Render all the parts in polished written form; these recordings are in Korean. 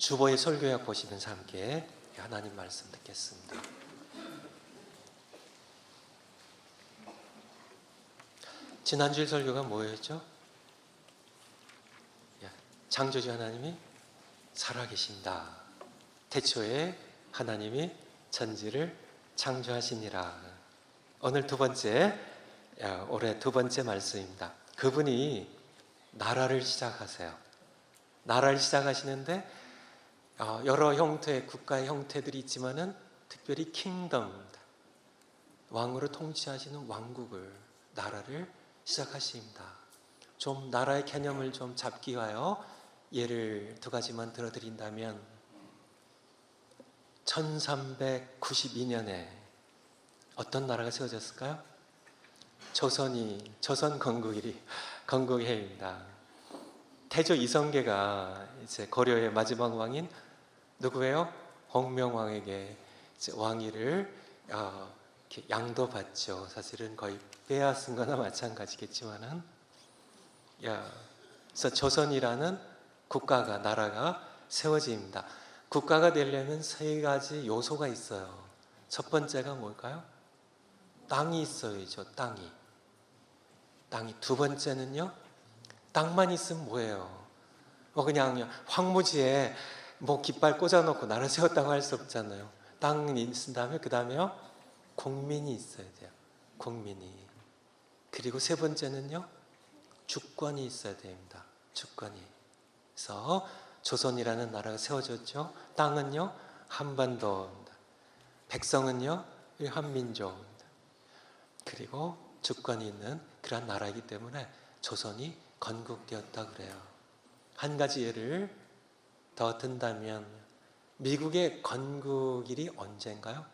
주보의 설교약 보시면서 함께 하나님 말씀 듣겠습니다. 지난주일 설교가 뭐였죠? 창조주 하나님이 살아계신다. 태초에 하나님이 천지를 창조하시니라. 오늘 올해 두 번째 말씀입니다. 그분이 나라를 시작하세요. 나라를 시작하시는데 여러 형태의 국가의 형태들이 있지만은 특별히 킹덤, 왕으로 통치하시는 왕국을, 나라를 시작하십니다. 좀 나라의 개념을 좀 잡기 위하여 예를 두 가지만 들어드린다면 1392년에 어떤 나라가 세워졌을까요? 조선 건국해입니다. 태조 이성계가 이제 고려의 마지막 왕인 누구예요? 홍명왕에게 이제 왕위를 이렇게 양도받죠. 사실은 거의 빼앗은 거나 마찬가지겠지만은, 그래서 조선이라는 국가가, 나라가 세워집니다. 국가가 되려면 세 가지 요소가 있어요. 첫 번째가 뭘까요? 땅이 있어야죠. 땅이. 두 번째는요, 땅만 있으면 뭐예요? 그냥 황무지에 깃발 꽂아놓고 나라 세웠다고 할 수 없잖아요. 땅이 있은 다음에 그 다음에요, 국민이 있어야 돼요. 국민이. 그리고 세 번째는요, 주권이 있어야 됩니다. 주권이. 그래서 조선이라는 나라가 세워졌죠. 땅은요, 한반도입니다. 백성은요, 한민족입니다. 그리고 주권이 있는 그런 나라이기 때문에 조선이 건국되었다 그래요. 한 가지 예를 더 든다면 미국의 건국일이 언제인가요?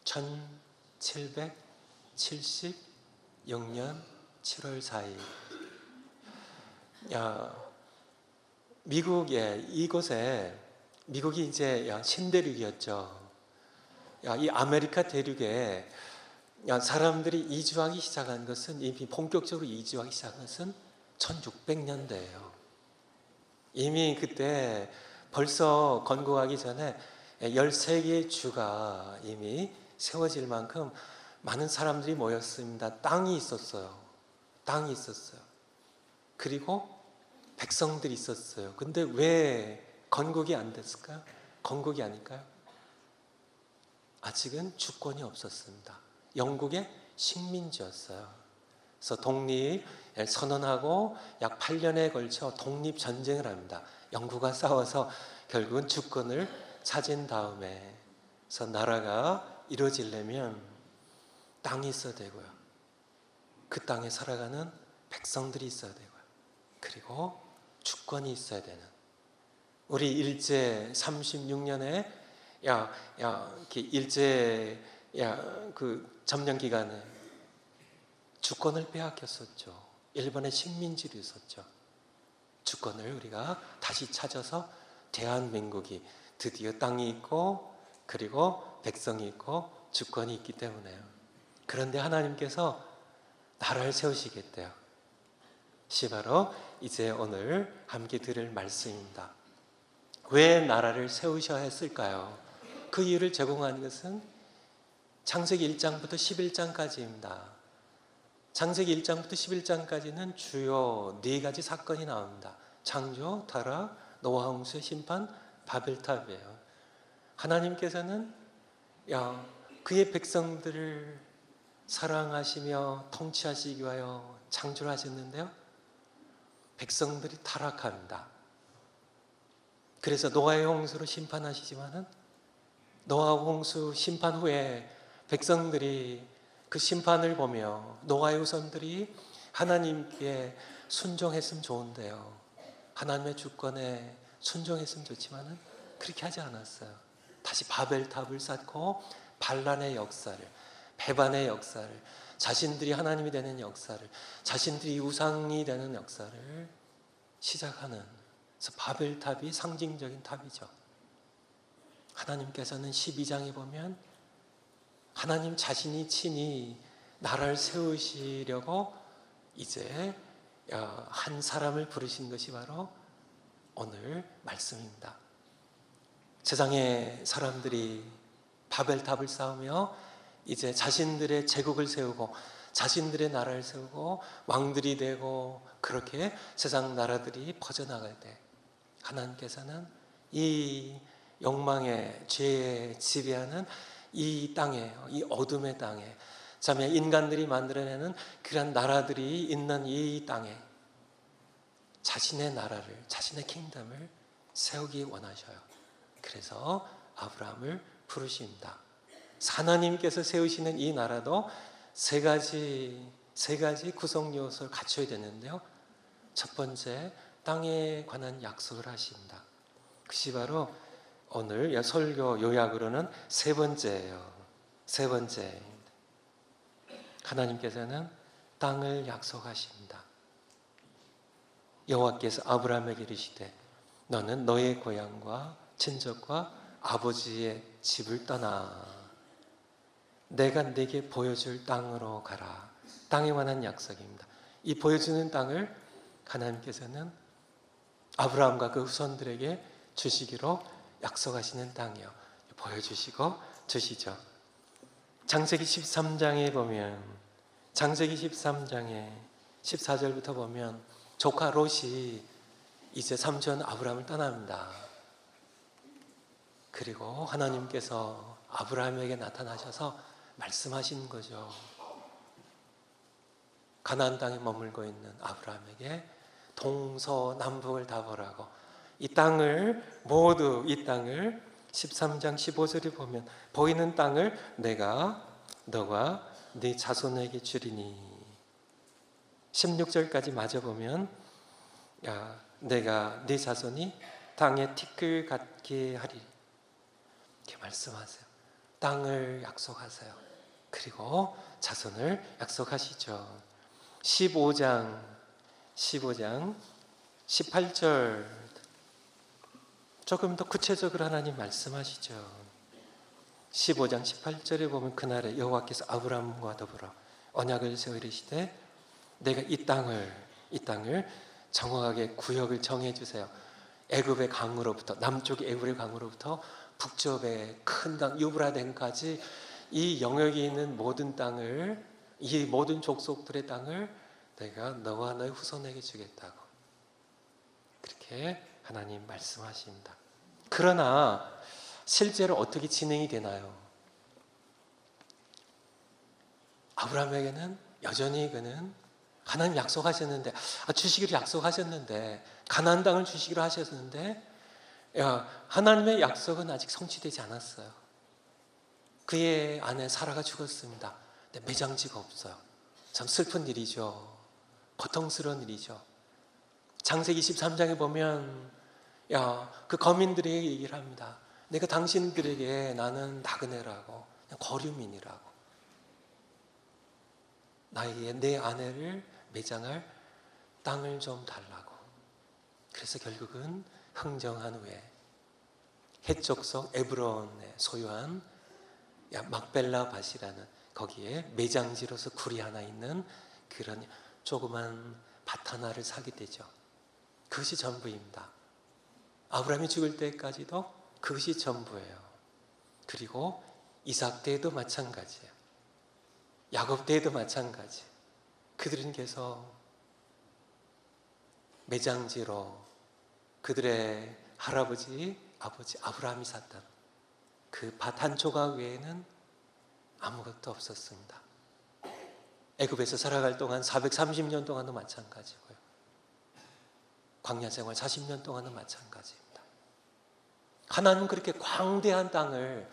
1776년 7월 4일. 미국이 이제 신대륙이었죠. 이 아메리카 대륙에 사람들이 이주하기 시작한 것은, 이미 본격적으로 이주하기 시작한 것은 1600년대예요. 이미 그때 벌써 건국하기 전에 13개의 주가 이미 세워질 만큼 많은 사람들이 모였습니다. 땅이 있었어요. 그리고 백성들이 있었어요. 근데 왜 건국이 안 됐을까요? 건국이 아닐까요? 아직은 주권이 없었습니다. 영국의 식민지였어요. 그래서 독립 선언하고 약 8년에 걸쳐 독립전쟁을 합니다. 영국과 싸워서 결국은 주권을 차진 다음에, 그래서 나라가 이루어지려면 땅이 있어야 되고요. 그 땅에 살아가는 백성들이 있어야 되고요. 그리고 주권이 있어야 되는. 우리 일제 36년에 그 점령 기간에 주권을 빼앗겼었죠. 일본의 식민지로 있었죠. 주권을 우리가 다시 찾아서 대한민국이 드디어 땅이 있고, 그리고 백성이 있고, 주권이 있기 때문에요. 그런데 하나님께서 나라를 세우시겠대요. 바로 이제 오늘 함께 들을 말씀입니다. 왜 나라를 세우셔야 했을까요? 그 이유를 제공하는 것은 창세기 1장부터 11장까지입니다. 창세기 1장부터 11장까지는 주요 네 가지 사건이 나옵니다. 창조, 타락, 노아 홍수의 심판, 바벨탑이에요. 하나님께서는 그의 백성들을 사랑하시며 통치하시기 위하여 창조를 하셨는데요, 백성들이 타락합니다. 그래서 노아의 홍수로 심판하시지만은, 노아 홍수 심판 후에 백성들이 그 심판을 보며 노아의 후손들이 하나님께 순종했으면 좋은데요, 하나님의 주권에 순종했으면 좋지만은 그렇게 하지 않았어요. 다시 바벨탑을 쌓고 반란의 역사를, 배반의 역사를, 자신들이 하나님이 되는 역사를, 자신들이 우상이 되는 역사를 시작하는. 그래서 바벨탑이 상징적인 탑이죠. 하나님께서는 12장에 보면 하나님 자신이 친히 나라를 세우시려고 이제 한 사람을 부르신 것이 바로 오늘 말씀입니다. 세상의 사람들이 바벨탑을 쌓으며 이제 자신들의 제국을 세우고 자신들의 나라를 세우고 왕들이 되고 그렇게 세상 나라들이 퍼져나갈 때 하나님께서는 이 욕망의 죄에 지배하는 이 땅에, 이 어둠의 땅에, 참 인간들이 만들어내는 그런 나라들이 있는 이 땅에 자신의 나라를, 자신의 킹덤을 세우기 원하셔요. 그래서 아브라함을 부르십니다. 하나님께서 세우시는 이 나라도 세 가지 구성 요소를 갖춰야 되는데요. 첫 번째, 땅에 관한 약속을 하십니다. 그것이 바로 오늘 설교 요약으로는 세 번째예요. 세 번째, 하나님께서는 땅을 약속하십니다. 여호와께서 아브라함에게 이르시되 너는 너의 고향과 친척과 아버지의 집을 떠나 내가 네게 보여줄 땅으로 가라. 땅에 관한 약속입니다. 이 보여주는 땅을 하나님께서는 아브라함과 그 후손들에게 주시기로 약속하시는 땅이요. 보여주시고 주시죠. 창세기 13장에 보면, 창세기 13장에 14절부터 보면 조카 롯이 이제 삼촌 아브라함을 떠납니다. 그리고 하나님께서 아브라함에게 나타나셔서 말씀하신 거죠. 가나안 땅에 머물고 있는 아브라함에게 동서남북을 다 보라고, 이 땅을 모두, 이 땅을 13장 15절에 보면 보이는 땅을 내가 너와 네 자손에게 주리니, 16절까지 마저 보면 내가 네 자손이 땅에 티끌 같게 하리, 이렇게 말씀하세요. 땅을 약속하세요. 그리고 자손을 약속하시죠. 15장 18절 조금 더 구체적으로 하나님 말씀하시죠. 15장 18절에 보면 그날에 여호와께서 아브라함과 더불어 언약을 세워 이르시되 내가 이 땅을 정확하게 구역을 정해 주세요. 애굽의 강으로부터, 남쪽의 애굽의 강으로부터 북쪽의 큰 강 유브라데까지 이 영역에 있는 모든 땅을, 이 모든 족속들의 땅을 내가 너와 너의 후손에게 주겠다고 그렇게 하나님 말씀하십니다. 그러나 실제로 어떻게 진행이 되나요? 아브라함에게는 여전히 그는 하나님 약속하셨는데, 주시기로 약속하셨는데, 가나안 땅을 주시기로 하셨는데, 하나님의 약속은 아직 성취되지 않았어요. 그의 아내 사라가 죽었습니다. 근데 매장지가 없어요. 참 슬픈 일이죠. 고통스러운 일이죠. 창세기 23장에 보면 그 거민들에게 얘기를 합니다. 내가 당신들에게 나는 나그네라고, 거류민이라고, 나에게 내 아내를 매장할 땅을 좀 달라고. 그래서 결국은 흥정한 후에 헷족속 에브론에 소유한 막벨라 밭이라는 거기에 매장지로서 굴이 하나 있는 그런 조그만 밭 하나를 사게 되죠. 그것이 전부입니다. 아브라함이 죽을 때까지도 그것이 전부예요. 그리고 이삭 때에도 마찬가지예요. 야곱 때에도 마찬가지. 그들은 계속 매장지로 그들의 할아버지, 아버지 아브라함이 샀던 그 밭 한 조각 외에는 아무것도 없었습니다. 애굽에서 살아갈 동안 430년 동안도 마찬가지고요. 광야 생활 40년 동안은 마찬가지입니다. 하나님은 그렇게 광대한 땅을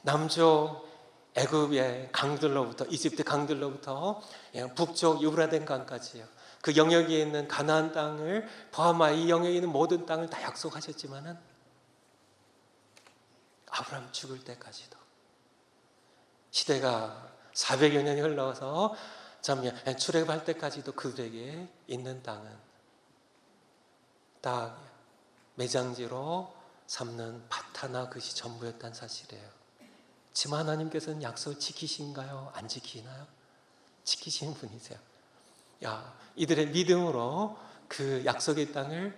남쪽 애굽의 강들로부터, 이집트 강들로부터 북쪽 유브라데 강까지요, 그 영역에 있는 가나안 땅을 포함하여 이 영역에 있는 모든 땅을 다 약속하셨지만은 아브라함 죽을 때까지도, 시대가 400여 년이 흘러서 출애굽할 때까지도 그들에게 있는 땅은 딱 매장지로 삼는 밭 하나, 그것이 전부였다는 사실이에요. 지금 하나님께서는 약속을 지키신가요? 안 지키나요? 지키시는 분이세요. 이들의 믿음으로 그 약속의 땅을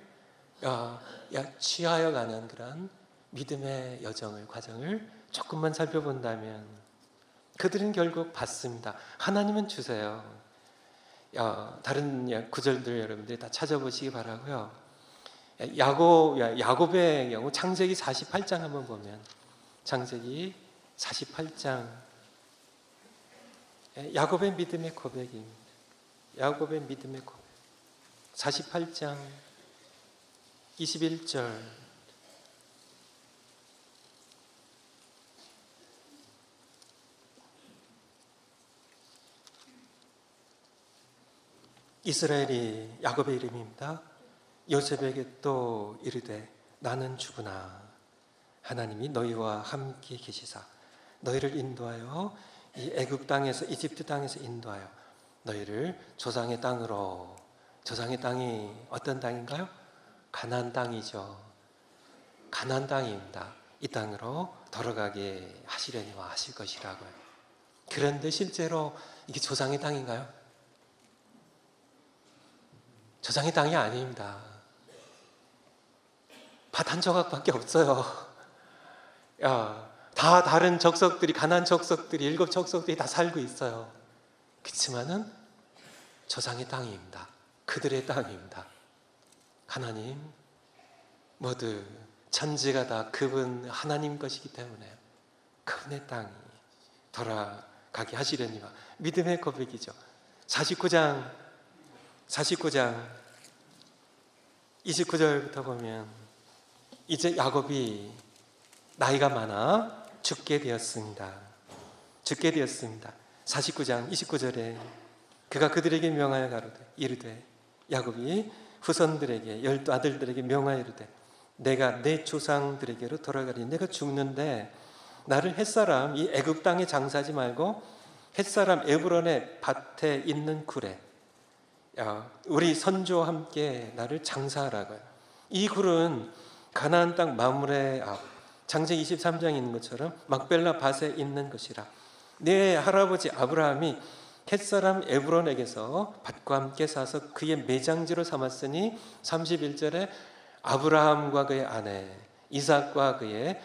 취하여 가는 그런 믿음의 과정을 조금만 살펴본다면 그들은 결국 받습니다. 하나님은 주세요. 다른 구절들 여러분들이 다 찾아보시기 바라고요. 야곱의 경우 창세기 48장 한번 보면, 창세기 48장 야곱의 믿음의 고백입니다. 야곱의 믿음의 고백 48장 21절 이스라엘이 야곱의 이름입니다. 요셉에게 또 이르되 나는 죽으나 하나님이 너희와 함께 계시사 너희를 인도하여 이 애굽 땅에서 이집트 땅에서 인도하여 너희를 조상의 땅으로, 조상의 땅이 어떤 땅인가요? 가나안 땅이죠. 가나안 땅입니다. 이 땅으로 돌아가게 하시려니와 하실 것이라고요. 그런데 실제로 이게 조상의 땅인가요? 조상의 땅이 아닙니다. 밭 한 조각밖에 없어요. 다 다른 족속들이, 가나안 족속들이, 7 족속들이 다 살고 있어요. 그렇지만은 조상의 땅입니다. 그들의 땅입니다. 하나님 모두 천지가 다 그분 하나님 것이기 때문에 그분의 땅이 돌아가게 하시려니와 믿음의 고백이죠. 49장 29절부터 보면 이제 야곱이 나이가 많아 죽게 되었습니다. 49장 29절에 그가 그들에게 명하여 가로되 이르되 야곱이 후손들에게 12 아들들에게 명하여 이르되 내가 내 조상들에게로 돌아가리. 내가 죽는데 나를 햇사람 이 애굽 땅에 장사하지 말고 햇사람 에브론의 밭에 있는 굴에 우리 선조와 함께 나를 장사하라고요. 이 굴은 가나안 땅 마므레 앞 창세기 23장에 있는 것처럼 막벨라 밭에 있는 것이라. 내 할아버지 아브라함이 햇사람 에브론에게서 밭과 함께 사서 그의 매장지로 삼았으니 31절에 아브라함과 그의 아내 이삭과 그의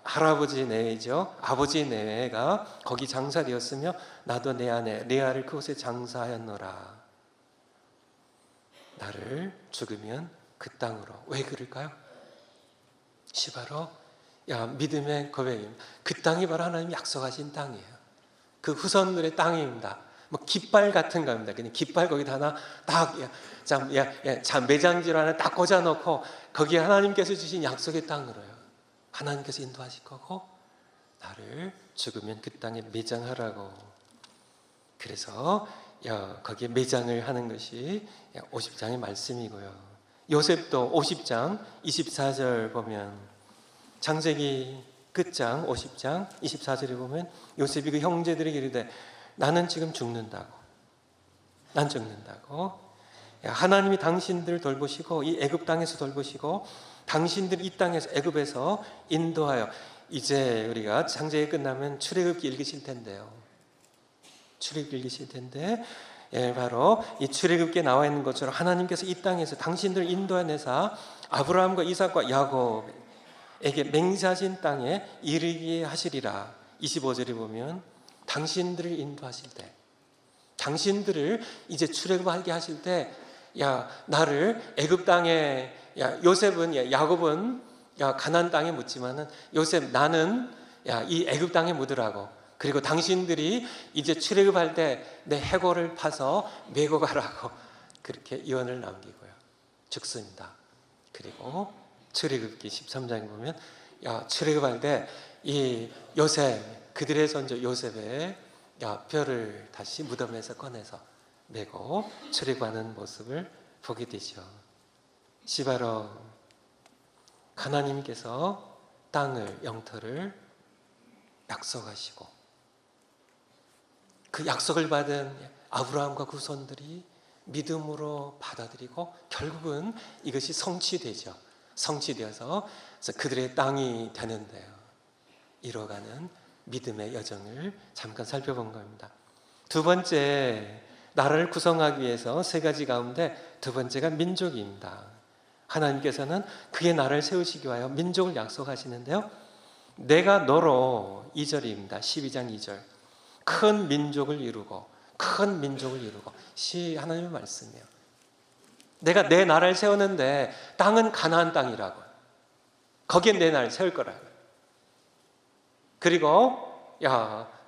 할아버지 내외죠. 아버지 내외가 거기 장사되었으며 나도 내 아내 레아를 그곳에 장사하였노라. 나를 죽으면 그 땅으로. 왜 그럴까요? 바로 믿음의 고백입니다. 그 땅이 바로 하나님이 약속하신 땅이에요. 그 후손들의 땅입니다. 뭐 깃발 같은 겁니다. 그냥 깃발 거기다 하나 딱 매장지로 하나 딱 꽂아놓고 거기에 하나님께서 주신 약속의 땅으로요. 하나님께서 인도하실 거고 나를 죽으면 그 땅에 매장하라고. 그래서 거기에 매장을 하는 것이 50장의 말씀이고요. 요셉도 50장 24절 보면 창세기 끝장 50장 24절에 보면 요셉이 그 형제들에게 이르되 나는 지금 죽는다고. 하나님이 당신들을 돌보시고 이 애굽 땅에서 돌보시고 당신들 이 땅에서 애굽에서 인도하여 이제 우리가 창세기 끝나면 출애굽기 읽으실 텐데요. 출애굽기 읽으실 텐데 바로 이 출애굽기에 나와 있는 것처럼 하나님께서 이 땅에서 당신들을 인도해내사 아브라함과 이삭과 야곱에게 맹세하신 땅에 이르게 하시리라. 25절에 보면 당신들을 인도하실 때, 당신들을 이제 출애굽하게 하실 때, 나를 애굽 땅에, 요셉은 야곱은 가나안 땅에 묻지만은 요셉 나는 이 애굽 땅에 묻으라고. 그리고 당신들이 이제 출애굽할 때 내 해골을 파서 메고 가라고 그렇게 유언을 남기고요. 죽습니다. 그리고 출애굽기 13장에 보면 출애굽할 때 이 요셉, 그들의 선조 요셉의 뼈를 다시 무덤에서 꺼내서 메고 출애굽하는 모습을 보게 되죠. 바로 하나님께서 땅을, 영토를 약속하시고 그 약속을 받은 아브라함과 그 후손들이 믿음으로 받아들이고 결국은 이것이 성취되죠. 성취되어서 그들의 땅이 되는데요. 이뤄가는 믿음의 여정을 잠깐 살펴본 겁니다. 두 번째, 나라를 구성하기 위해서 3가지 가운데 두 번째가 민족입니다. 하나님께서는 그의 나라를 세우시기 위하여 민족을 약속하시는데요, 내가 너로 2절입니다. 12장 2절. 큰 민족을 이루고 큰 민족을 이루고, 하나님의 말씀이에요. 내가 내 나라를 세우는데 땅은 가나안 땅이라고, 거기에 내 나라를 세울 거라고. 그리고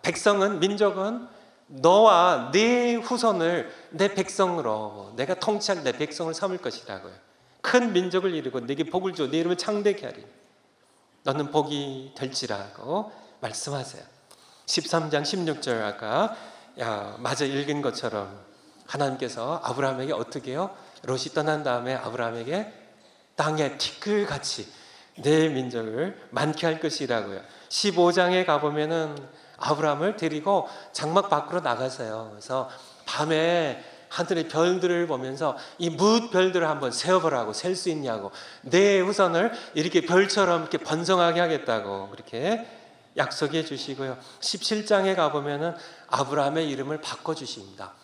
백성은, 민족은 너와 네 후손을 내 백성으로, 내가 통치할 내 백성을 삼을 것이라고요. 큰 민족을 이루고 내게 복을 주어 네 이름을 창대케 하리. 너는 복이 될지라고 말씀하세요. 13장 16절 아까 마저 읽은 것처럼 하나님께서 아브라함에게 어떻게 해요? 롯이 떠난 다음에 아브라함에게 땅에 티끌같이 내 민족을 많게 할 것이라고요. 15장에 가보면은 아브라함을 데리고 장막 밖으로 나가세요. 그래서 밤에 하늘의 별들을 보면서 이 무엇 별들을 한번 세어보라고, 셀 수 있냐고, 내 후손을 이렇게 별처럼 이렇게 번성하게 하겠다고 그렇게 약속해 주시고요. 17장에 가보면은 아브라함의 이름을 바꿔주십니다.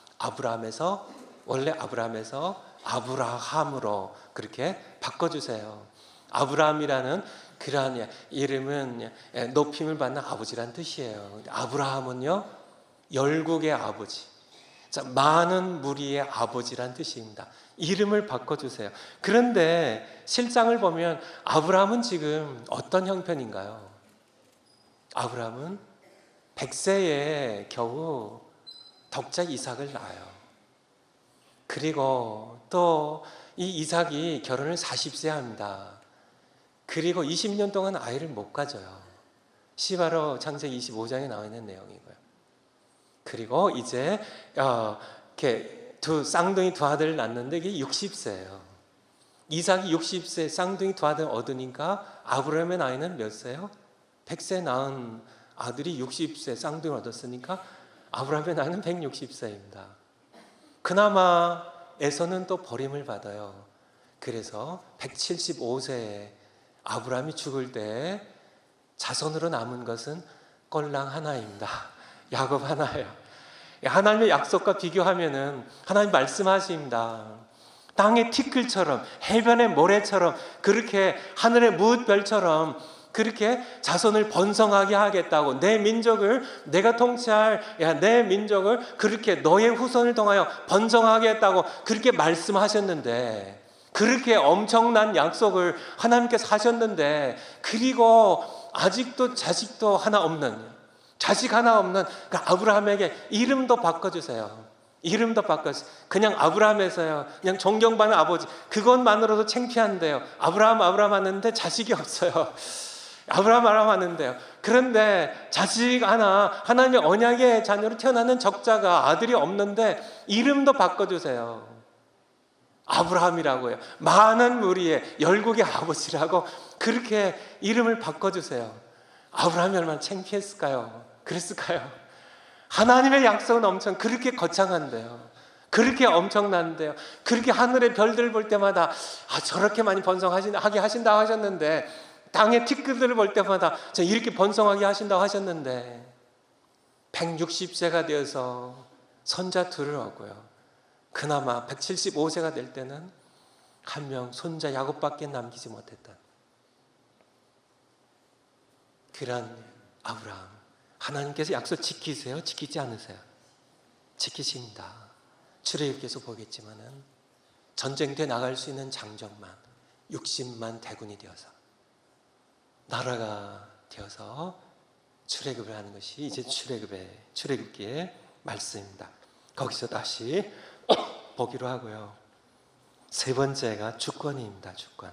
원래 아브라함에서 아브라함으로 그렇게 바꿔주세요. 아브라함이라는 그러한 이름은 높임을 받는 아버지란 뜻이에요. 아브라함은요, 열국의 아버지, 많은 무리의 아버지란 뜻입니다. 이름을 바꿔주세요. 그런데 실상을 보면 아브라함은 지금 어떤 형편인가요? 아브라함은 100세에 겨우 덕자 이삭을 낳아요. 그리고 또 이 이삭이 결혼을 40세 합니다. 그리고 20년 동안 아이를 못 가져요. 시바로 창세기 25장에 나와 있는 내용이고요. 그리고 이제 이렇게 쌍둥이 두 아들을 낳는데 이게 60세예요. 이삭이 60세 쌍둥이 두 아들 얻으니까 아브라함의 나이는 몇 세요? 100세 낳은 아들이 60세 쌍둥이를 얻었으니까 아브라함의 나이는 160세입니다. 그나마 에서는 또 버림을 받아요. 그래서 175세에 아브라함이 죽을 때 자손으로 남은 것은 꼴랑 하나입니다. 야곱 하나예요. 하나님의 약속과 비교하면은 하나님 말씀하십니다. 땅의 티끌처럼, 해변의 모래처럼, 그렇게 하늘의 무엇 별처럼 그렇게 자손을 번성하게 하겠다고, 내 민족을 내가 통치할 내 민족을 그렇게 너의 후손을 통하여 번성하게 했다고 그렇게 말씀하셨는데, 그렇게 엄청난 약속을 하나님께서 하셨는데, 그리고 아직도 자식 하나 없는 그 아브라함에게 이름도 바꿔주세요. 이름도 바꿔주세요. 그냥 아브라함에서요, 그냥 존경받는 아버지, 그것만으로도 창피한데요. 아브라함 하는데 자식이 없어요. 아브라함 하는데요. 그런데 자식 하나, 하나님의 언약의 자녀로 태어나는 적자가 아들이 없는데 이름도 바꿔주세요. 아브라함이라고요. 많은 무리의 열국의 아버지라고 그렇게 이름을 바꿔주세요. 아브라함이 얼마나 창피했을까요? 그랬을까요? 하나님의 약속은 엄청 그렇게 거창한데요. 그렇게 엄청난데요. 그렇게 하늘의 별들을 볼 때마다 저렇게 많이 번성하게 하신다고 하셨는데, 땅의 티끌들을 볼 때마다 이렇게 번성하게 하신다고 하셨는데, 160세가 되어서 손자 둘을 얻고요. 그나마 175세가 될 때는 한 명 손자 야곱밖에 남기지 못했던 그런 아브라함. 하나님께서 약속 지키세요? 지키지 않으세요? 지키십니다. 출애굽기에서 보겠지만은 전쟁터에 나갈 수 있는 장정만 60만 대군이 되어서, 나라가 되어서 출애굽을 하는 것이 이제 출애굽기의 말씀입니다. 거기서 다시 보기로 하고요. 세 번째가 주권입니다. 주권.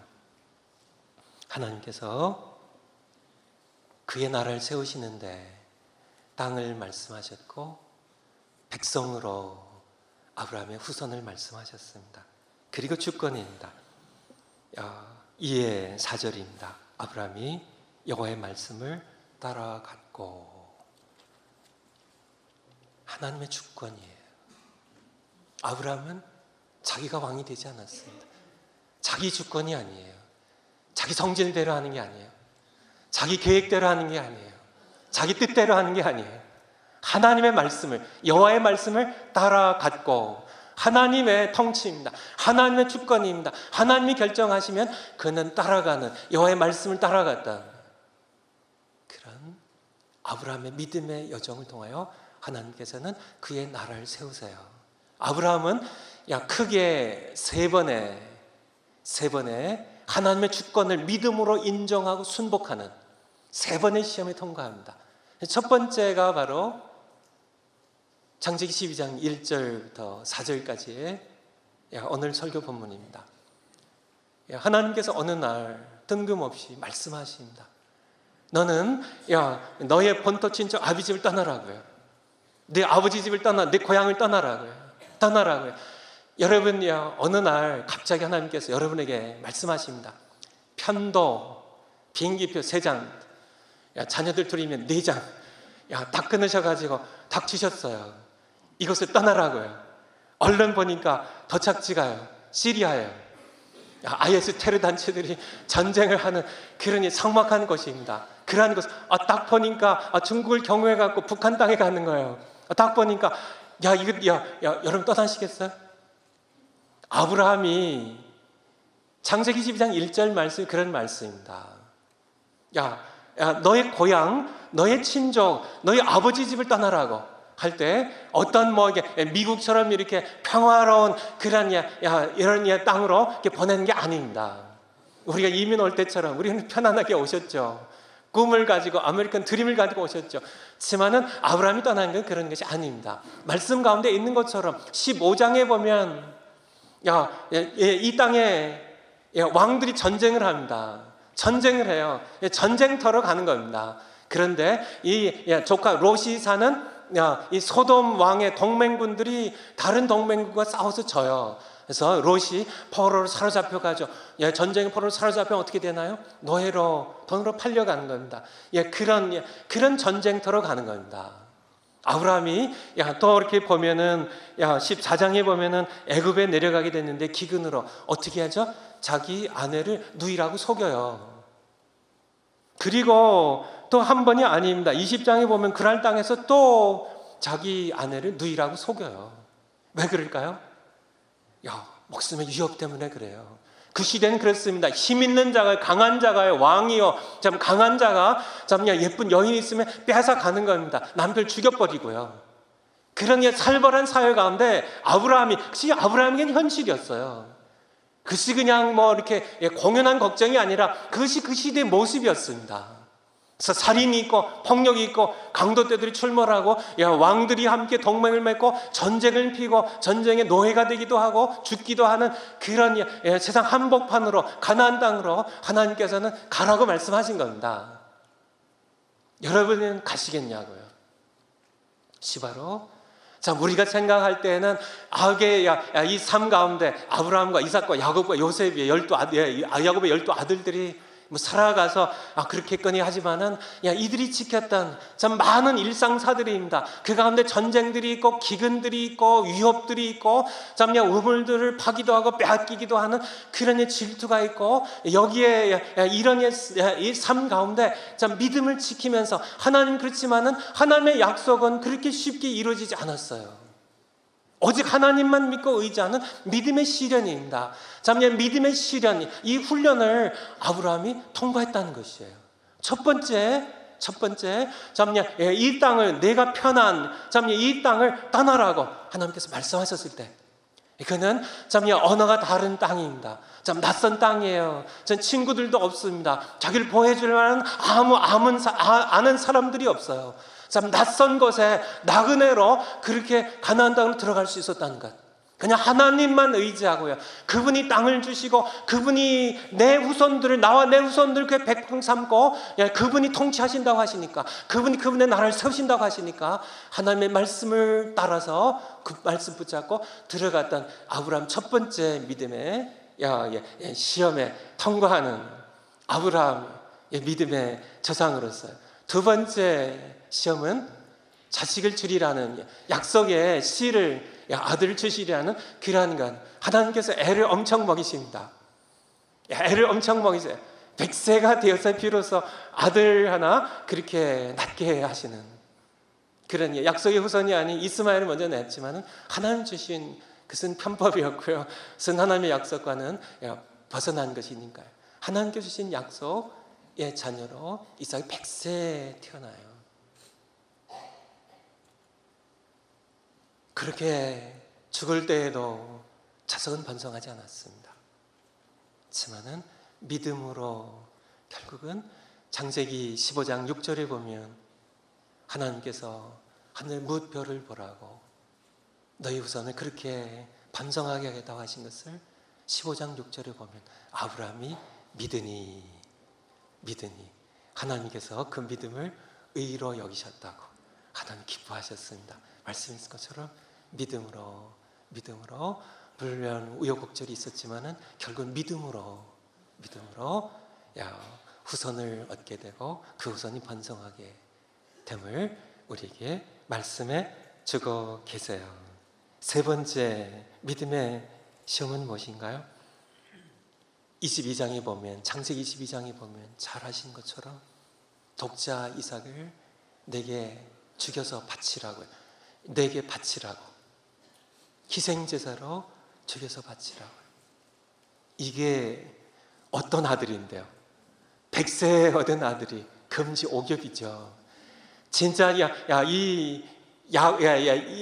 하나님께서 그의 나라를 세우시는데 땅을 말씀하셨고 백성으로 아브라함의 후손을 말씀하셨습니다. 그리고 주권입니다. 이에 4절입니다. 아브라함이 여호와의 말씀을 따라갔고. 하나님의 주권이에요. 아브라함은 자기가 왕이 되지 않았습니다. 자기 주권이 아니에요. 자기 성질대로 하는 게 아니에요. 자기 계획대로 하는 게 아니에요. 자기 뜻대로 하는 게 아니에요. 하나님의 말씀을, 여호와의 말씀을 따라갔고, 하나님의 통치입니다. 하나님의 주권입니다. 하나님이 결정하시면 그는 따라가는, 여호와의 말씀을 따라갔다. 그런 아브라함의 믿음의 여정을 통하여 하나님께서는 그의 나라를 세우세요. 아브라함은 크게 세 번의 하나님의 주권을 믿음으로 인정하고 순복하는 세 번의 시험에 통과합니다. 첫 번째가 바로 창세기 12장 1절부터 4절까지의 오늘 설교 본문입니다. 하나님께서 어느 날 뜬금없이 말씀하십니다. 너는 너의 본토 친척 아비 집을 떠나라고요. 네 아버지 집을 떠나, 네 고향을 떠나라고요. 여러분, 어느 날 갑자기 하나님께서 여러분에게 말씀하십니다. 편도, 비행기표 3장, 자녀들 둘이면 4장 딱 끊으셔가지고 딱 주셨어요. 이곳을 떠나라고요. 얼른 보니까 도착지가요, 시리아예요. IS 테러 단체들이 전쟁을 하는 그런 삭막한 곳입니다. 그러한 곳, 딱 보니까 중국을 경유해갖고 북한 땅에 가는 거예요. 딱 보니까 여러분 떠나시겠어요? 아브라함이 창세기 12장 1절 말씀, 그런 말씀입니다. 너의 고향, 너의 친족, 너의 아버지 집을 떠나라고 할 때 어떤 미국처럼 이렇게 평화로운 그런 이런 땅으로 이렇게 보내는 게 아닙니다. 우리가 이민 올 때처럼 우리는 편안하게 오셨죠. 꿈을 가지고 아메리칸 드림을 가지고 오셨죠. 하지만은 아브라함이 떠난 건 그런 것이 아닙니다. 말씀 가운데 있는 것처럼 15장에 보면 이 땅에 왕들이 전쟁을 합니다. 전쟁을 해요. 전쟁터로 가는 겁니다. 그런데 이 조카 롯이 사는 이 소돔 왕의 동맹군들이 다른 동맹군과 싸워서 져요. 그래서 롯이 포로로 사로잡혀가죠. 전쟁의 포로로 사로잡히면 어떻게 되나요? 노예로, 돈으로 팔려가는 겁니다. 그런 전쟁터로 가는 겁니다. 아브라함이 또 이렇게 보면은 14장에 보면은 애굽에 내려가게 됐는데 기근으로 어떻게 하죠? 자기 아내를 누이라고 속여요. 그리고 또 한 번이 아닙니다. 20장에 보면 그랄 땅에서 또 자기 아내를 누이라고 속여요. 왜 그럴까요? 목숨의 위협 때문에 그래요. 그 시대는 그렇습니다. 힘 있는 자가, 강한 자가요, 왕이요, 참 강한 자가 참 예쁜 여인이 있으면 빼앗아 가는 겁니다. 남들 죽여버리고요. 그런 살벌한 사회 가운데 아브라함에게는 현실이었어요. 그것이 그냥 이렇게 공연한 걱정이 아니라 그것이 그 시대의 모습이었습니다. 그래서 살인이 있고 폭력이 있고 강도떼들이 출몰하고 왕들이 함께 동맹을 맺고 전쟁을 피고 전쟁의 노예가 되기도 하고 죽기도 하는 그런 세상 한복판으로, 가나안 땅으로 하나님께서는 가라고 말씀하신 겁니다. 여러분은 가시겠냐고요. 바로 우리가 생각할 때는 악의 이 삶 가운데 아브라함과 이삭과 야곱과 요셉의 12 아들들이 살아가서 그렇겠거니 하지만은 이들이 지켰던 참 많은 일상사들입니다. 그 가운데 전쟁들이 있고 기근들이 있고 위협들이 있고 참 우물들을 파기도 하고 빼앗기기도 하는 그런 질투가 있고 여기에 이런 이 삶 가운데 참 믿음을 지키면서 하나님, 그렇지만은 하나님의 약속은 그렇게 쉽게 이루어지지 않았어요. 오직 하나님만 믿고 의지하는 믿음의 시련입니다. 믿음의 시련, 이 훈련을 아브라함이 통과했다는 것이에요. 첫 번째, 이 땅을 내가 편한, 이 땅을 떠나라고 하나님께서 말씀하셨을 때, 그는 언어가 다른 땅입니다. 낯선 땅이에요. 전 친구들도 없습니다. 자기를 보호해줄 만한 아는 사람들이 없어요. 낯선 곳에 나그네로 그렇게 가나안 땅으로 들어갈 수 있었다는 것, 그냥 하나님만 의지하고요. 그분이 땅을 주시고 그분이 나와 내 후손들 그 백성 삼고 그분이 통치하신다고 하시니까, 그분의 나라를 세우신다고 하시니까 하나님의 말씀을 따라서 그 말씀 붙잡고 들어갔던 아브라함, 첫 번째 믿음의 시험에 통과하는 아브라함 믿음의 저상으로서요. 두 번째 시험은 자식을 주리라는 약속의 씨를, 아들을 주시리라는 그러한 것. 하나님께서 애를 엄청 먹이십니다. 애를 엄청 먹이세요. 100세가 되어서 비로소 아들 하나 그렇게 낳게 하시는 그런 약속의 후손이 아닌 이스마엘을 먼저 냈지만 하나님 주신 그것은 편법이었고요. 그것은 하나님의 약속과는 벗어난 것이니까요. 하나님께 주신 약속의 자녀로 이삭이 100세에 태어나요. 그렇게 죽을 때에도 자석은 번성하지 않았습니다. 하지만은 믿음으로 결국은 창세기 15장 6절에 보면 하나님께서 하늘 무별을 보라고 너희 후손을 그렇게 번성하게 하겠다고 하신 것을 15장 6절에 보면 아브라함이 믿으니 하나님께서 그 믿음을 의로 여기셨다고 하나님 기뻐하셨습니다. 말씀인 것처럼 믿음으로 물론 우여곡절이 있었지만은 결국 믿음으로 후손을 얻게 되고 그 후손이 번성하게 됨을 우리에게 말씀해 주고 계세요. 세 번째 믿음의 시험은 무엇인가요? 22장에 보면 창세기 22장에 보면 잘 아신 것처럼 독자 이삭을 내게 죽여서 바치라고요. 내게 바치라고 희생제사로 죽여서 바치라고요. 이게 어떤 아들인데요? 100세에 얻은 아들이 금지 오겹이죠. 진짜 이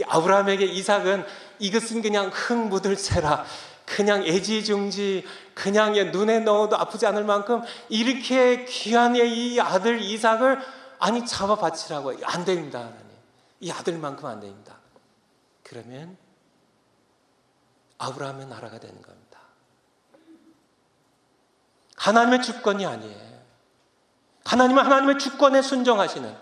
아브라함에게 이삭은 이것은 그냥 흙 묻을 새라, 그냥 애지중지, 그냥 눈에 넣어도 아프지 않을 만큼 이렇게 귀한 이 아들 이삭을 아니 잡아 바치라고. 안 됩니다. 하나님. 이 아들만큼 안 됩니다. 그러면 아브라함의 나라가 되는 겁니다. 하나님의 주권이 아니에요. 하나님은 하나님의 주권에 순종하시는,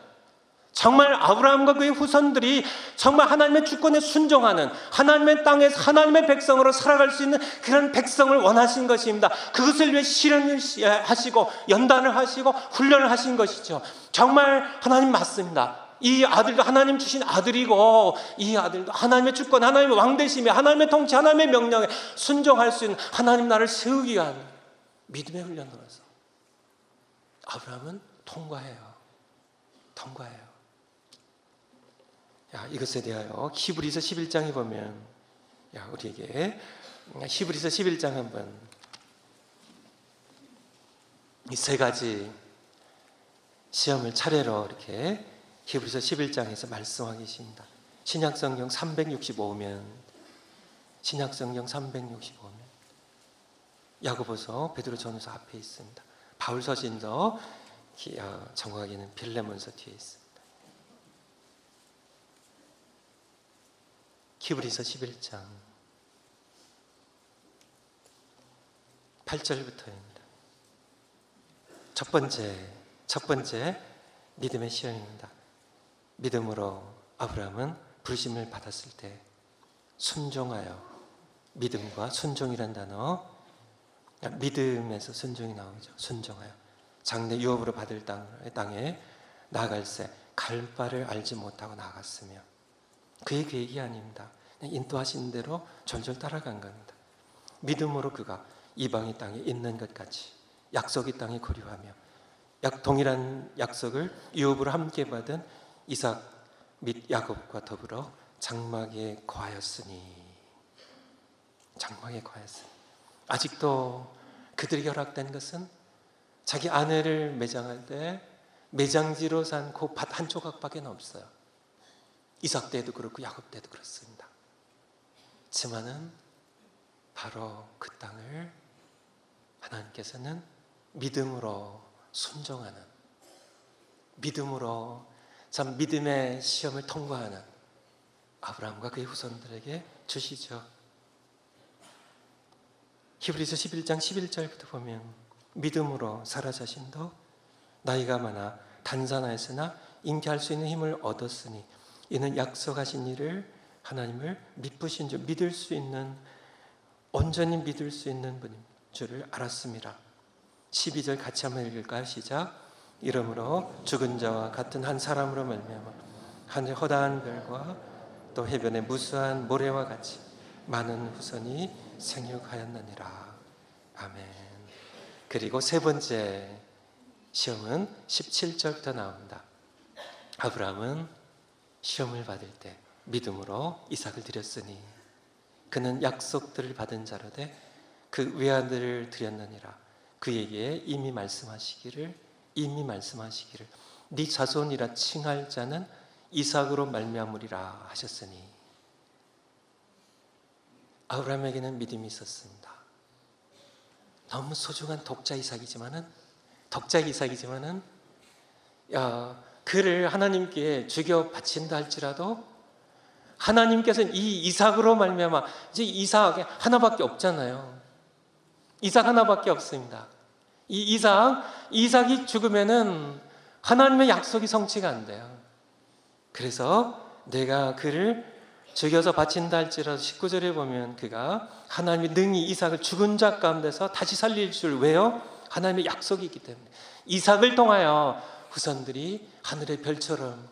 정말 아브라함과 그의 후손들이 정말 하나님의 주권에 순종하는, 하나님의 땅에서 하나님의 백성으로 살아갈 수 있는 그런 백성을 원하신 것입니다. 그것을 위해 실현을 하시고 연단을 하시고 훈련을 하신 것이죠. 정말 하나님 맞습니다. 이 아들도 하나님 주신 아들이고 이 아들도 하나님의 주권, 하나님의 왕되심에, 하나님의 통치, 하나님의 명령에 순종할 수 있는 하나님 나라를 세우기 위한 믿음의 훈련으로서 아브라함은 통과해요. 이것에 대하여 히브리서 11장에 보면 우리에게 히브리서 11장 한번 이 세 가지 시험을 차례로 이렇게 히브리서 11장에서 말씀하고 계십니다. 신약성경 365면 야고보서 베드로전서 앞에 있습니다. 바울서신서 정확하게는 빌레몬서 뒤에 있습니다. 히브리서 11장 8절부터입니다. 첫 번째 믿음의 시험입니다. 믿음으로 아브라함은 부르심을 받았을 때 순종하여, 믿음과 순종이란 단어, 믿음에서 순종이 나오죠. 순종하여 장래 유업으로 받을 땅에 나아갈새 갈 바를 알지 못하고 나아갔으며, 그의 계획이 아닙니다. 인도하신 대로 졸졸 따라간 겁니다. 믿음으로 그가 이방의 땅에 있는 것 같이 약속의 땅에 거류하며 동일한 약속을 유업으로 함께 받은 이삭 및 야곱과 더불어 장막에 거하였으니. 아직도 그들이 허락된 것은 자기 아내를 매장할 때 매장지로 산 그 밭 한 조각밖에 없어요. 이삭 때도 그렇고 야곱 때도 그렇습니다. 하지만은 바로 그 땅을 하나님께서는 믿음으로 순종하는, 믿음으로 참 믿음의 시험을 통과하는 아브라함과 그의 후손들에게 주시죠. 히브리서 11장 11절부터 보면 믿음으로 사라 자신도 나이가 많아 단산하였으나 잉태할 수 있는 힘을 얻었으니 이는 약속하신 일을 하나님을 미쁘신 줄 믿을 수 있는, 온전히 믿을 수 있는 분인 줄을 알았습니다. 12절 같이 한번 읽을까요? 시작. 이러므로 죽은 자와 같은 한 사람으로 말미암아 하늘 허다한 별과 또 해변의 무수한 모래와 같이 많은 후손이 생육하였느니라. 아멘. 그리고 세 번째 시험은 17절부터 나옵니다. 아브라함은 시험을 받을 때 믿음으로 이삭을 드렸으니 그는 약속들을 받은 자로되 그 외아들을 드렸느니라. 그에게 이미 말씀하시기를 네 자손이라 칭할 자는 이삭으로 말미암으리라 하셨으니. 아브라함에게는 믿음이 있었습니다. 너무 소중한 독자 이삭이지만은 그를 하나님께 죽여 바친다 할지라도 하나님께서는 이 이삭으로 말미암아, 이제 이삭 하나밖에 없잖아요. 이삭 하나밖에 없습니다. 이 이삭이 죽으면은 하나님의 약속이 성취가 안 돼요. 그래서 내가 그를 죽여서 바친다 할지라도 19절에 보면 그가 하나님이 능히 이삭을 죽은 자 가운데서 다시 살릴 줄. 왜요? 하나님의 약속이 있기 때문에. 이삭을 통하여 후손들이 하늘의 별처럼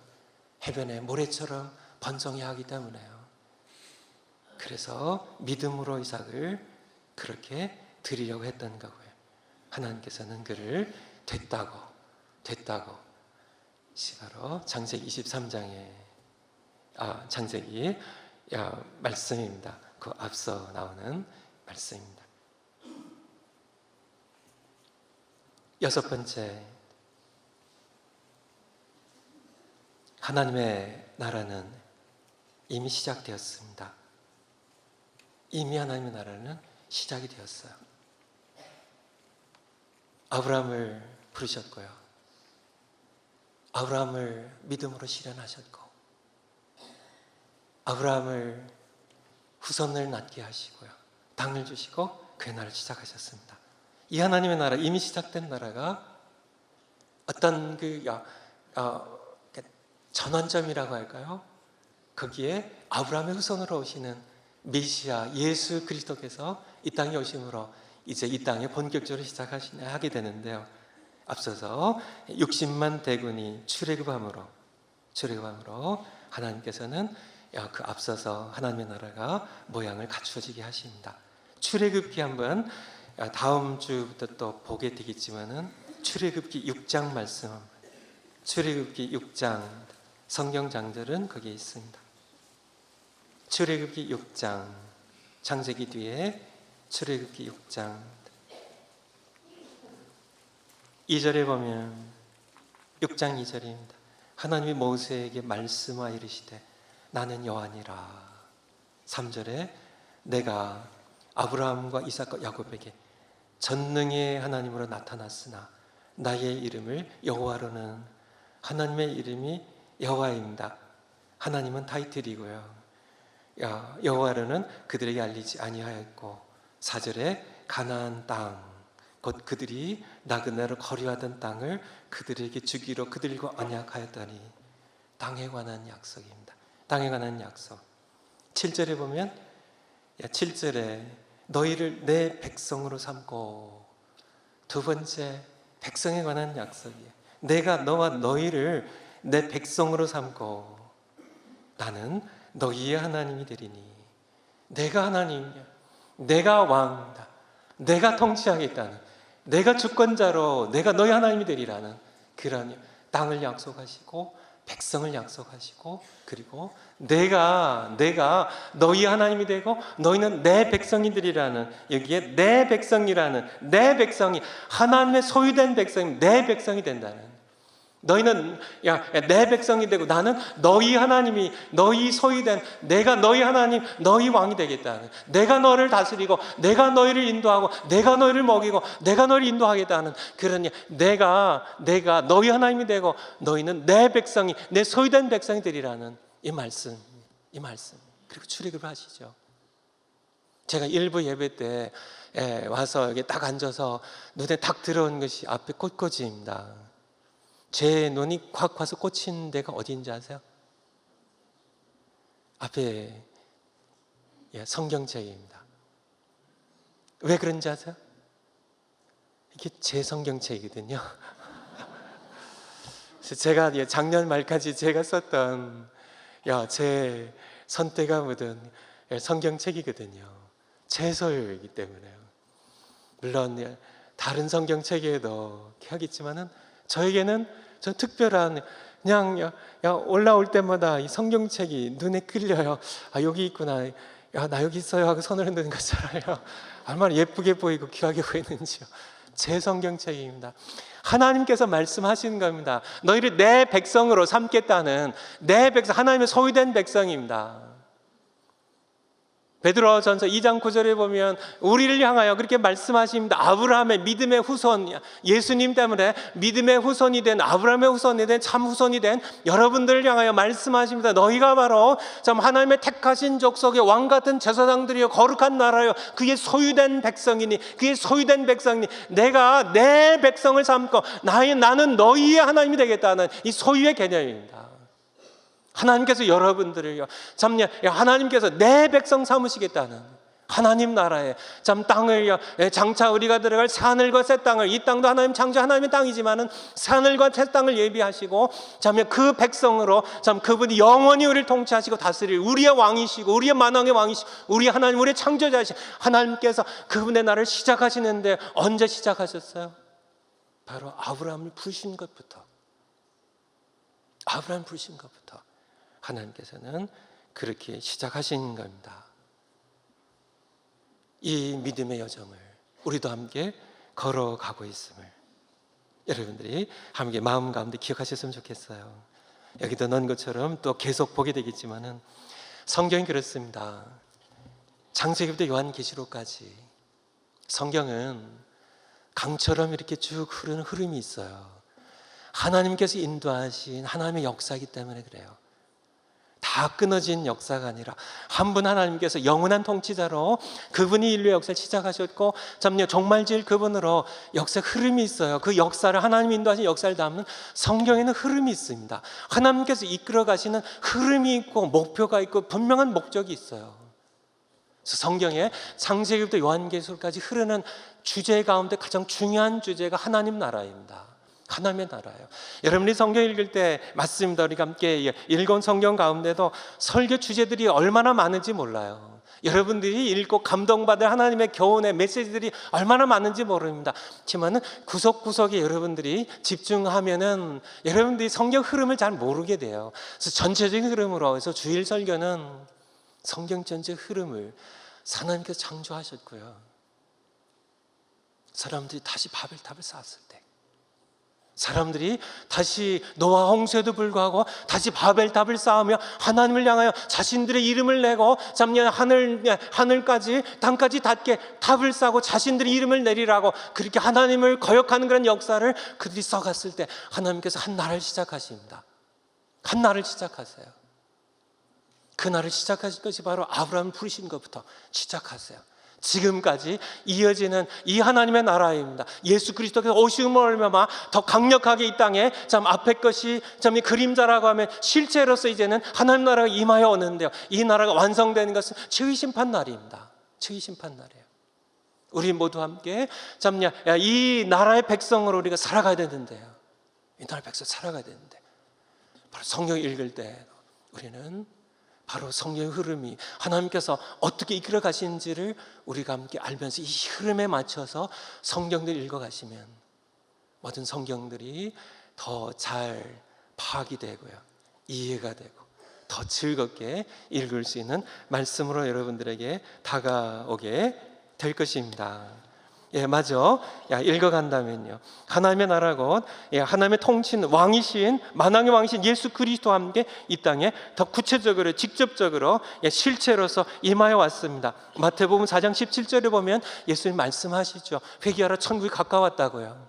해변의 모래처럼 번성해야 하기 때문에요. 그래서 믿음으로 이삭을 그렇게 드리려고 했던 거고요. 하나님께서는 그를 됐다고 바로 창세기 23장의 창세기 말씀입니다. 그 앞서 나오는 말씀입니다. 여섯 번째, 하나님의 나라는 이미 시작되었습니다. 이미 하나님의 나라는 시작이 되었어요. 아브라함을 부르셨고요. 아브라함을 믿음으로 실현하셨고, 아브라함을 후손을 낳게 하시고요. 땅을 주시고 그의 나라를 시작하셨습니다. 이 하나님의 나라, 이미 시작된 나라가 어떤 전환점이라고 할까요? 거기에 아브라함의 후손으로 오시는 메시아 예수 그리스도께서 이 땅에 오심으로 이제 이 땅에 본격적으로 하게 되는데요. 앞서서 60만 대군이 출애굽함으로 하나님께서는 그 앞서서 하나님의 나라가 모양을 갖추어지게 하십니다. 출애굽기 한번 다음 주부터 또 보게 되겠지만은 출애굽기 6장 말씀, 출애굽기 6장 성경 장절은 거기에 있습니다. 출애굽기 6장, 창세기 뒤에 출애굽기 6장 2절에 보면 6장 2절입니다. 하나님이 모세에게 말씀하여 이르시되 나는 여호와니라. 3절에 내가 아브라함과 이삭과 야곱에게 전능의 하나님으로 나타났으나 나의 이름을 여호와로는, 하나님의 이름이 여호와입니다. 하나님은 타이틀이고요. 여호와로는 그들에게 알리지 아니하였고, 4절에 가나안 땅, 곧 그들이 나그네로 거류하던 땅을 그들에게 주기로 그들과 언약하였더니, 땅에 관한 약속입니다. 땅에 관한 약속. 7절에 보면 7절에 너희를 내 백성으로 삼고, 두 번째 백성에 관한 약속이에요. 내가 너와 너희를 내 백성으로 삼고 나는 너희의 하나님이 되리니. 내가 하나님이야. 내가 왕이다. 내가 통치하겠다는, 내가 주권자로 내가 너희 하나님이 되리라는 그런 땅을 약속하시고 백성을 약속하시고, 그리고 내가 너희 하나님이 되고 너희는 내 백성이 되리라는, 여기에 내 백성이라는, 내 백성이 하나님의 소유된 백성이 내 백성이 된다는, 너희는 내 백성이 되고 나는 너희 하나님이, 너희 소유된, 내가 너희 하나님, 너희 왕이 되겠다는, 내가 너를 다스리고 내가 너희를 인도하고 내가 너희를 먹이고 내가 너희를 인도하겠다는, 그러니 내가 너희 하나님이 되고 너희는 내 백성이, 내 소유된 백성이 되리라는 이 말씀. 그리고 출애굽을 하시죠. 제가 일부 예배 때 와서 여기 딱 앉아서 눈에 딱 들어온 것이 앞에 꽃꽂이입니다. 제 눈이 확 와서 꽂힌 데가 어디인지 아세요? 앞에 성경책입니다. 왜 그런지 아세요? 이게 제 성경책이거든요. 그래서 제가 작년 말까지 제가 썼던 제 선때가 묻은 성경책이거든요. 제 소유이기 때문에요. 물론 다른 성경책에도 하겠지만은 저에게는 저 특별한, 그냥 올라올 때마다 이 성경책이 눈에 끌려요. 여기 있구나. 야, 나 여기 있어요 하고 손을 흔드는 것처럼요. 얼마나 예쁘게 보이고 귀하게 보이는지요. 제 성경책입니다. 하나님께서 말씀하시는 겁니다. 너희를 내 백성으로 삼겠다는, 내 백성, 하나님의 소유된 백성입니다. 베드로전서 2장 9절에 보면 우리를 향하여 그렇게 말씀하십니다. 아브라함의 믿음의 후손, 예수님 때문에 믿음의 후손이 된, 아브라함의 후손이 된, 참 후손이 된 여러분들을 향하여 말씀하십니다. 너희가 바로 참 하나님의 택하신 족속의 왕같은 제사장들이요 거룩한 나라요 그의 소유된 백성이니, 그의 소유된 백성이니, 내가 내 백성을 삼고 나는 너희의 하나님이 되겠다는 이 소유의 개념입니다. 하나님께서 여러분들을요, 참 하나님께서 내 백성 삼으시겠다는 하나님 나라에 참 땅을요, 장차 우리가 들어갈 새하늘과 새 땅을, 이 땅도 하나님 창조 하나님의 땅이지만은 새하늘과 새 땅을 예비하시고 참 그 백성으로 참 그분이 영원히 우리를 통치하시고 다스릴 우리의 왕이시고 우리의 만왕의 왕이시고 우리 하나님, 우리의 창조자이신 하나님께서 그분의 나라를 시작하시는데 언제 시작하셨어요? 바로 아브라함을 부르신 것부터, 아브라함 부르신 것부터 하나님께서는 그렇게 시작하신 겁니다. 이 믿음의 여정을 우리도 함께 걸어가고 있음을 여러분들이 함께 마음 가운데 기억하셨으면 좋겠어요. 여기도 넣은 것처럼 또 계속 보게 되겠지만은 성경이 그렇습니다. 창세기부터 요한계시록까지 성경은 강처럼 이렇게 쭉 흐르는 흐름이 있어요. 하나님께서 인도하신 하나님의 역사이기 때문에 그래요. 다 끊어진 역사가 아니라 한 분 하나님께서 영원한 통치자로 그분이 인류의 역사를 시작하셨고 종말지을 그분으로 역사 흐름이 있어요. 그 역사를, 하나님이 인도하신 역사를 담는 성경에는 흐름이 있습니다. 하나님께서 이끌어 가시는 흐름이 있고 목표가 있고 분명한 목적이 있어요. 그래서 성경에 창세기부터 요한계시록까지 흐르는 주제 가운데 가장 중요한 주제가 하나님 나라입니다. 하나님의 나라예요. 여러분이 성경 읽을 때 맞습니다. 우리가 함께 읽은 성경 가운데도 설교 주제들이 얼마나 많은지 몰라요. 여러분들이 읽고 감동받을 하나님의 교훈의 메시지들이 얼마나 많은지 모릅니다. 하지만 구석구석에 여러분들이 집중하면은 여러분들이 성경 흐름을 잘 모르게 돼요. 그래서 전체적인 흐름으로, 그래서 주일 설교는 성경 전체 흐름을 하나님께서 창조하셨고요, 사람들이 다시 바벨탑을 쌓았을 때, 사람들이 다시 노아 홍수에도 불구하고 다시 바벨탑을 쌓으며 하나님을 향하여 자신들의 이름을 내고 하늘까지 땅까지 닿게 탑을 쌓고 자신들의 이름을 내리라고 그렇게 하나님을 거역하는 그런 역사를 그들이 써갔을 때 하나님께서 한 나라를 시작하십니다. 한 나라를 시작하세요. 그 나라를 시작하실 것이 바로 아브라함 부르신 것부터 시작하세요. 지금까지 이어지는 이 하나님의 나라입니다. 예수 그리스도께서 오심으로 말미암아 더 강력하게 이 땅에 참 앞에 것이 참 그림자라고 하면 실제로서 이제는 하나님 나라가 임하여 오는데요, 이 나라가 완성되는 것은 최후의 심판 날입니다. 최후의 심판 날이에요. 우리 모두 함께 참 이 나라의 백성으로 우리가 살아가야 되는데요, 이 나라의 백성 살아가야 되는데 바로 성경 읽을 때 우리는 바로 성령의 흐름이 하나님께서 어떻게 이끌어 가시는지를 우리가 함께 알면서 이 흐름에 맞춰서 성경들 읽어가시면 모든 성경들이 더 잘 파악이 되고요, 이해가 되고 더 즐겁게 읽을 수 있는 말씀으로 여러분들에게 다가오게 될 것입니다. 예, 맞아. 읽어간다면요, 하나님의 나라고 하나님의 통치는 왕이신, 만왕의 왕이신 예수 그리스도와 함께 이 땅에 더 구체적으로 직접적으로 실체로서 임하여 왔습니다. 마태복음 4장 17절에 보면 예수님 말씀하시죠. 회개하라, 천국이 가까웠다고요.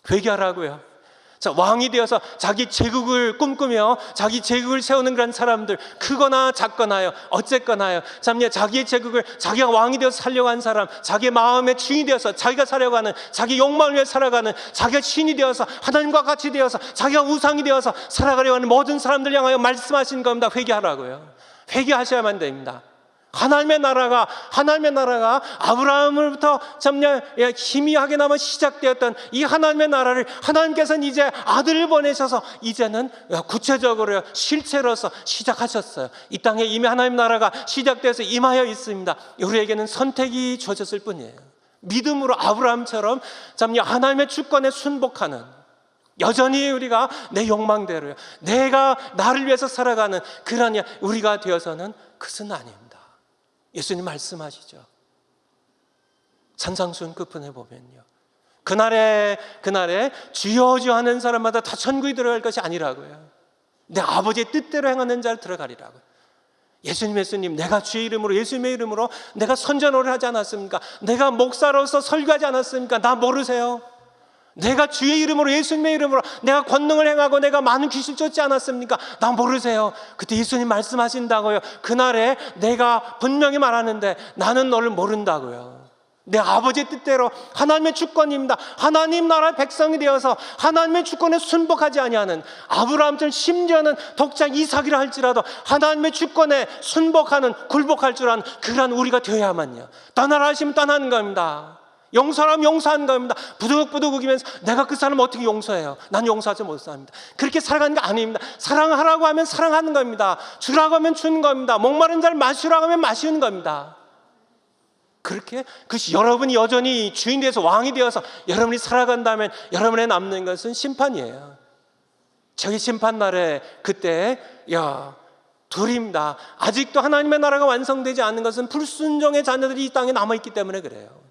회개하라고요. 자, 왕이 되어서 자기 제국을 꿈꾸며 자기 제국을 세우는 그런 사람들, 크거나 작거나요, 어쨌거나요, 자기의 제국을, 자기가 왕이 되어서 살려고 하는 사람, 자기의 마음의 주인이 되어서 자기가 살려고 하는, 자기 욕망을 위해 살아가는, 자기가 신이 되어서 하나님과 같이 되어서 자기가 우상이 되어서 살아가려고 하는 모든 사람들 향하여 말씀하신 겁니다. 회개하라고요. 회개하셔야만 됩니다. 하나님의 나라가 아브라함으로부터 희미하게나마 시작되었던 이 하나님의 나라를 하나님께서는 이제 아들을 보내셔서 이제는 구체적으로 실체로서 시작하셨어요. 이 땅에 이미 하나님의 나라가 시작돼서 임하여 있습니다. 우리에게는 선택이 주어졌을 뿐이에요. 믿음으로 아브라함처럼 하나님의 주권에 순복하는, 여전히 우리가 내 욕망대로요, 내가 나를 위해서 살아가는 그러냐 우리가 되어서는 그것은 아닙니다. 예수님 말씀하시죠. 산상수훈 끝편에 보면요, 그날에 주여 주여 하는 사람마다 다 천국에 들어갈 것이 아니라고요. 내 아버지의 뜻대로 행하는 자를 들어가리라고요. 예수님, 내가 주의 이름으로, 예수님의 이름으로 내가 선전을 하지 않았습니까? 내가 목사로서 설교하지 않았습니까? 나 모르세요? 내가 주의 이름으로, 예수님의 이름으로 내가 권능을 행하고 내가 많은 귀신 쫓지 않았습니까? 나 모르세요? 그때 예수님 말씀하신다고요. 그날에 내가 분명히 말하는데 나는 너를 모른다고요. 내 아버지의 뜻대로 하나님의 주권입니다. 하나님 나라의 백성이 되어서 하나님의 주권에 순복하지 아니하는, 아브라함처럼 심지어는 독자 이삭이라 할지라도 하나님의 주권에 순복하는, 굴복할 줄 아는 그러한 우리가 되어야만요. 떠나라 하시면 떠나는 겁니다. 용서하면 용서하는 겁니다. 부득부득 우기면서 내가 그 사람 어떻게 용서해요? 난 용서하지 못합니다. 그렇게 살아가는 게 아닙니다. 사랑하라고 하면 사랑하는 겁니다. 주라고 하면 주는 겁니다. 목마른 자를 마시라고 하면 마시는 겁니다. 그렇게 그것이 여러분이 여전히 주인 되어서 왕이 되어서 여러분이 살아간다면 여러분에 남는 것은 심판이에요. 저희 심판날에 그때 둘입니다. 아직도 하나님의 나라가 완성되지 않는 것은 불순종의 자녀들이 이 땅에 남아있기 때문에 그래요.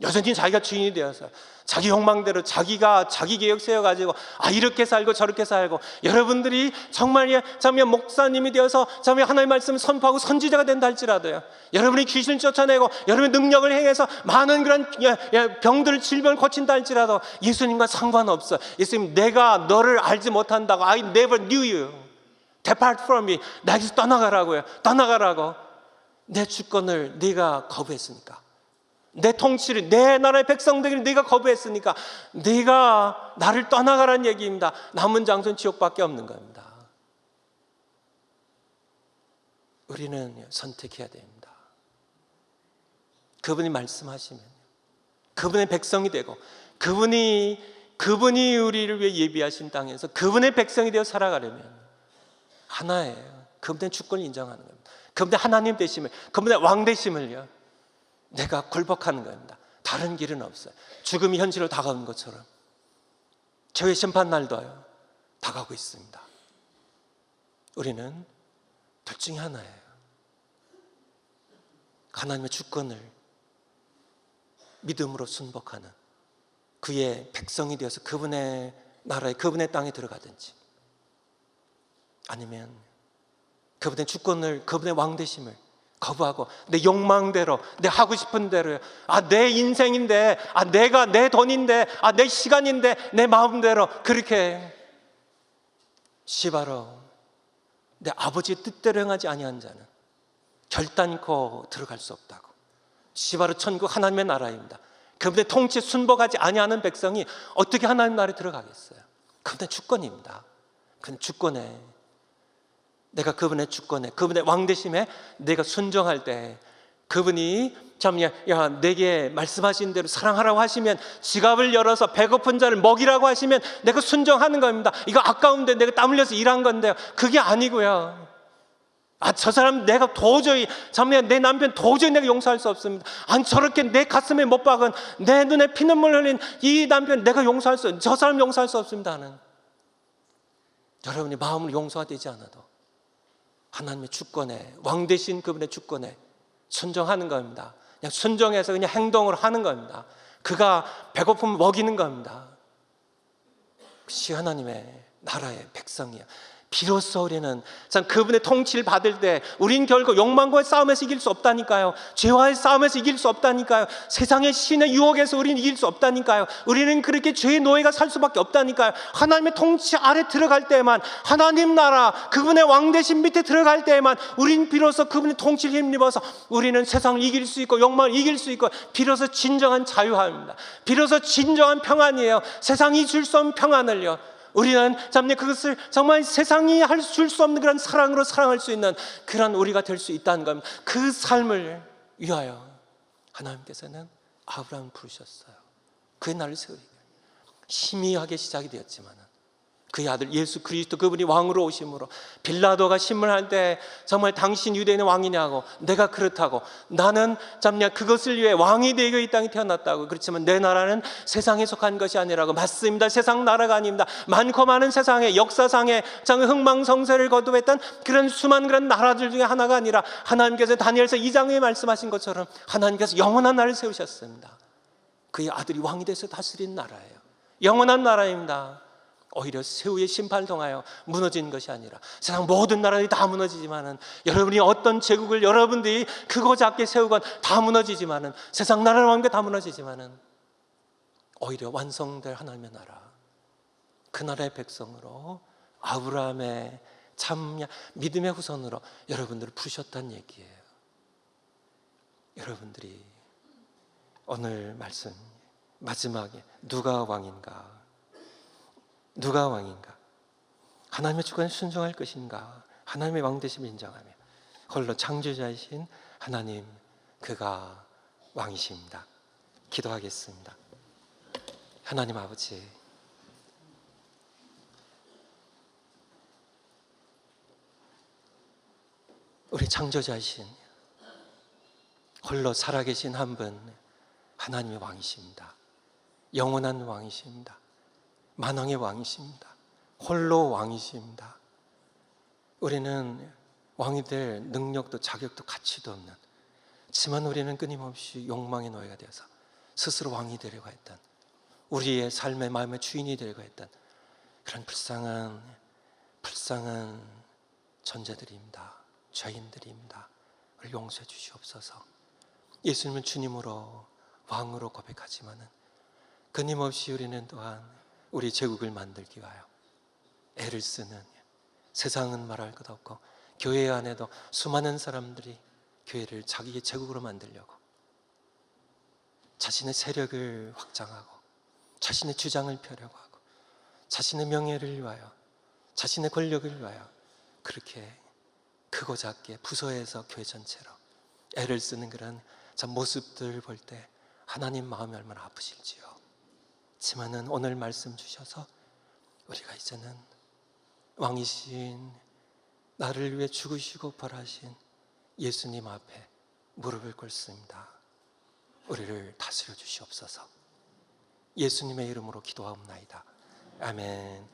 여전히 자기가 주인이 되어서 자기 욕망대로 자기가 자기 계획 세워가지고 이렇게 살고 저렇게 살고, 여러분들이 정말 목사님이 되어서 하나님의 말씀을 선포하고 선지자가 된다 할지라도요, 여러분이 귀신을 쫓아내고 여러분의 능력을 행해서 많은 그런 병들을, 질병을 고친다 할지라도 예수님과 상관없어. 예수님, 내가 너를 알지 못한다고, I never knew you, depart from me, 나에게서 떠나가라고요. 떠나가라고. 내 주권을 네가 거부했으니까, 내 통치를, 내 나라의 백성 되기를 네가 거부했으니까 네가 나를 떠나가라는 얘기입니다. 남은 장소는 지옥밖에 없는 겁니다. 우리는 선택해야 됩니다. 그분이 말씀하시면 그분의 백성이 되고, 그분이 우리를 위해 예비하신 땅에서 그분의 백성이 되어 살아가려면 하나예요. 그분의 주권을 인정하는 겁니다. 그분의 하나님 되심을, 그분의 왕 되심을요, 내가 굴복하는 겁니다. 다른 길은 없어요. 죽음이 현실로 다가오는 것처럼 저의 심판날도요, 다가오고 있습니다. 우리는 둘 중에 하나예요. 하나님의 주권을 믿음으로 순복하는 그의 백성이 되어서 그분의 나라에, 그분의 땅에 들어가든지, 아니면 그분의 주권을, 그분의 왕 되심을 거부하고 내 욕망대로, 내 하고 싶은 대로요, 내 인생인데, 내가 내 돈인데, 내 시간인데, 내 마음대로 그렇게 시바로 내 아버지의 뜻대로 행하지 아니한 자는 결단코 들어갈 수 없다고. 시바로 천국 하나님의 나라입니다. 그분의 통치에 순복하지 아니하는 백성이 어떻게 하나님 나라에 들어가겠어요? 그분의 주권입니다. 그분 주권에, 내가 그분의 주권에, 그분의 왕되심에 내가 순종할 때, 그분이 내게 말씀하신 대로 사랑하라고 하시면, 지갑을 열어서 배고픈 자를 먹이라고 하시면 내가 순종하는 겁니다. 이거 아까운데 내가 땀 흘려서 일한 건데요, 그게 아니고요. 저 사람 내가 도저히, 내 남편 도저히 내가 용서할 수 없습니다. 저렇게 내 가슴에 못 박은, 내 눈에 피눈물 흘린 이 남편 내가 용서할 수, 저 사람 용서할 수 없습니다는, 여러분이 마음으로 용서가 되지 않아도 하나님의 주권에, 왕 되신 그분의 주권에 순종하는 겁니다. 그냥 순종해서 그냥 행동으로 하는 겁니다. 그가 배고픔을 먹이는 겁니다. 그것이 하나님의 나라의 백성이야. 비로소 우리는 참 그분의 통치를 받을 때 우린 결국 욕망과의 싸움에서 이길 수 없다니까요. 죄와의 싸움에서 이길 수 없다니까요. 세상의 신의 유혹에서 우리는 이길 수 없다니까요. 우리는 그렇게 죄의 노예가 살 수밖에 없다니까요. 하나님의 통치 아래 들어갈 때만, 하나님 나라 그분의 왕대신 밑에 들어갈 때만 우린 비로소 그분의 통치를 힘입어서 우리는 세상을 이길 수 있고 욕망을 이길 수 있고, 비로소 진정한 자유함입니다. 비로소 진정한 평안이에요. 세상이 줄 수 없는 평안을요, 우리는 그것을 정말 세상이 줄 수 없는 그런 사랑으로 사랑할 수 있는 그런 우리가 될 수 있다는 겁니다. 그 삶을 위하여 하나님께서는 아브라함을 부르셨어요. 그의 나를 세우리라. 희미하게 시작이 되었지만 그의 아들 예수 그리스도 그분이 왕으로 오심으로 빌라도가 신문할 때 정말 당신 유대인의 왕이냐고, 내가 그렇다고, 나는 참냐 그것을 위해 왕이 되고 이 땅에 태어났다고. 그렇지만 내 나라는 세상에 속한 것이 아니라고. 맞습니다. 세상 나라가 아닙니다. 많고 많은 세상에 역사상에 흥망성쇠를 거듭했던 그런 수많은 그런 나라들 중에 하나가 아니라 하나님께서 다니엘서 2장에 말씀하신 것처럼 하나님께서 영원한 나라를 세우셨습니다. 그의 아들이 왕이 돼서 다스린 나라예요. 영원한 나라입니다. 오히려 세후의 심판을 통하여 무너진 것이 아니라, 세상 모든 나라들이 다 무너지지만은, 여러분이 어떤 제국을 여러분들이 크고 작게 세우건 다 무너지지만은, 세상 나라를 왕게 다 무너지지만은, 오히려 완성될 하나님의 나라, 그 나라의 백성으로 아브라함의 참 믿음의 후손으로 여러분들을 부르셨다는 얘기예요. 여러분들이 오늘 말씀 마지막에 누가 왕인가? 누가 왕인가? 하나님의 주권에 순종할 것인가? 하나님의 왕되심을 인정하며 홀로 창조자이신 하나님, 그가 왕이십니다. 기도하겠습니다. 하나님 아버지, 우리 창조자이신 홀로 살아계신 한 분, 하나님의 왕이십니다. 영원한 왕이십니다. 만왕의 왕이십니다. 홀로 왕이십니다. 우리는 왕이 될 능력도 자격도 가치도 없는, 하지만 우리는 끊임없이 욕망의 노예가 되어서 스스로 왕이 되려고 했던, 우리의 삶의 마음의 주인이 되려고 했던 그런 불쌍한 존재들입니다. 죄인들입니다. 우리를 용서해 주시옵소서. 예수님은 주님으로 왕으로 고백하지만은 끊임없이 우리는 또한 우리 제국을 만들기 위하여 애를 쓰는, 세상은 말할 것 없고 교회 안에도 수많은 사람들이 교회를 자기의 제국으로 만들려고 자신의 세력을 확장하고 자신의 주장을 펴려고 하고 자신의 명예를 위하여, 자신의 권력을 위하여 그렇게 크고 작게 부서에서 교회 전체로 애를 쓰는 그런 참 모습들 볼 때 하나님 마음이 얼마나 아프실지요. 하지만은 오늘 말씀 주셔서 우리가 이제는 왕이신, 나를 위해 죽으시고 벌하신 예수님 앞에 무릎을 꿇습니다. 우리를 다스려 주시옵소서. 예수님의 이름으로 기도하옵나이다. 아멘.